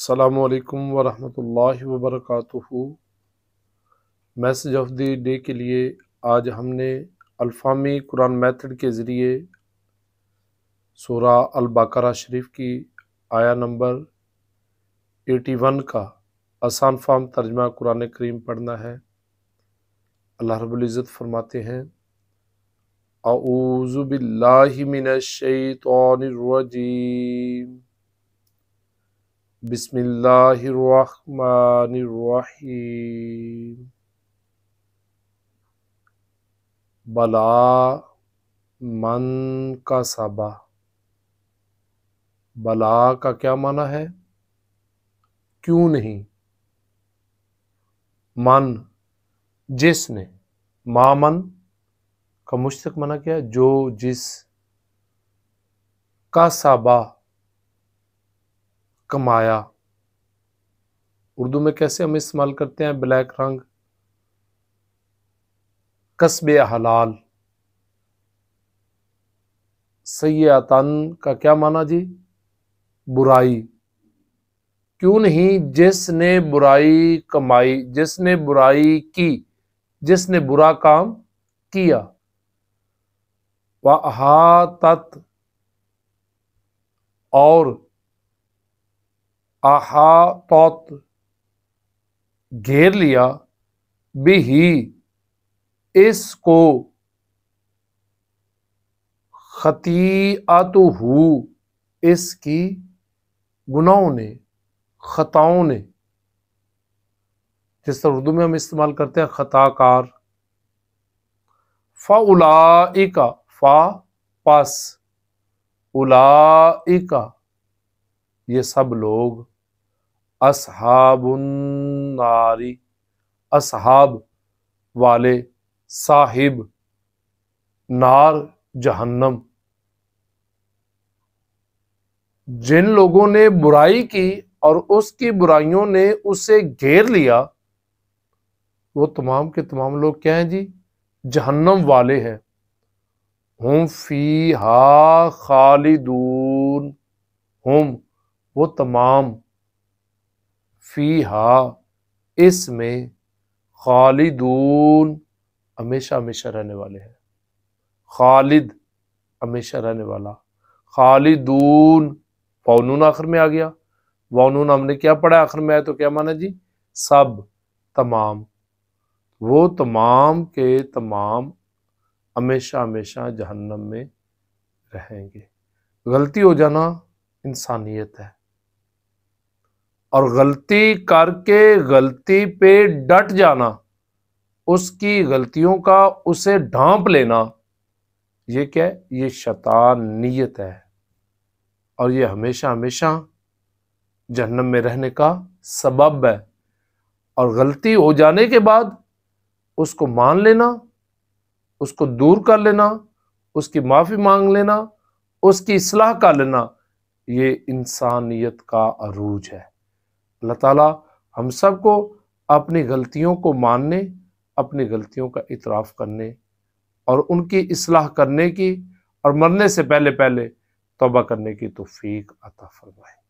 السلام علیکم ورحمۃ اللہ وبرکاتہ۔ میسج آف دی ڈے کے لیے آج ہم نے الفامی قرآن میتھڈ کے ذریعے سورہ البقرہ شریف کی آیا نمبر 81 کا آسان فہم ترجمہ قرآن کریم پڑھنا ہے۔ اللہ رب العزت فرماتے ہیں اعوذ باللہ من الشیطان الرجیم بسم اللہ الرحمن الرحیم۔ بلا من کا سبا، بلا کا کیا معنی ہے؟ کیوں نہیں۔ من جس نے، ما من کا مشتق معنی کیا ہے؟ جو، جس۔ کا سبا کمایا، اردو میں کیسے ہم استعمال کرتے ہیں بلیک رنگ؟ کسب حلال۔ سیئاتن کا کیا معنی جی؟ برائی۔ کیوں نہیں جس نے برائی کمائی، جس نے برائی کی، جس نے برا کام کیا۔ وَأَحَاطَتْ اور احاطت گھیر لیا، بھی اس کو، خطیئتہ اس کی گناہوں نے، خطاؤں نے، جس طرح اردو میں ہم استعمال کرتے ہیں خطا کار۔ فَأُولَئِکَ فا پس، اولئک یہ سب لوگ، اصحاب النار اصحاب والے، صاحب نار جہنم۔ جن لوگوں نے برائی کی اور اس کی برائیوں نے اسے گھیر لیا، وہ تمام کے تمام لوگ کیا ہیں جی؟ جہنم والے ہیں۔ ہم فیہا خالدون، ہم وہ تمام، فیہا اس میں، خالدون ہمیشہ ہمیشہ رہنے والے ہیں۔ خالد ہمیشہ رہنے والا، خالدون واؤ آخر میں آ گیا۔ واؤ ہم نے کیا پڑھا آخر میں آئے تو کیا مانا جی؟ سب، تمام۔ وہ تمام کے تمام ہمیشہ ہمیشہ جہنم میں رہیں گے۔ غلطی ہو جانا انسانیت ہے، اور غلطی کر کے غلطی پہ ڈٹ جانا، اس کی غلطیوں کا اسے ڈھانپ لینا، یہ کیا ہے؟ یہ شیطانیت ہے، اور یہ ہمیشہ ہمیشہ جہنم میں رہنے کا سبب ہے۔ اور غلطی ہو جانے کے بعد اس کو مان لینا، اس کو دور کر لینا، اس کی معافی مانگ لینا، اس کی اصلاح کر لینا، یہ انسانیت کا عروج ہے۔ اللہ تعالیٰ ہم سب کو اپنی غلطیوں کو ماننے، اپنی غلطیوں کا اعتراف کرنے اور ان کی اصلاح کرنے کی، اور مرنے سے پہلے توبہ کرنے کی توفیق عطا فرمائے۔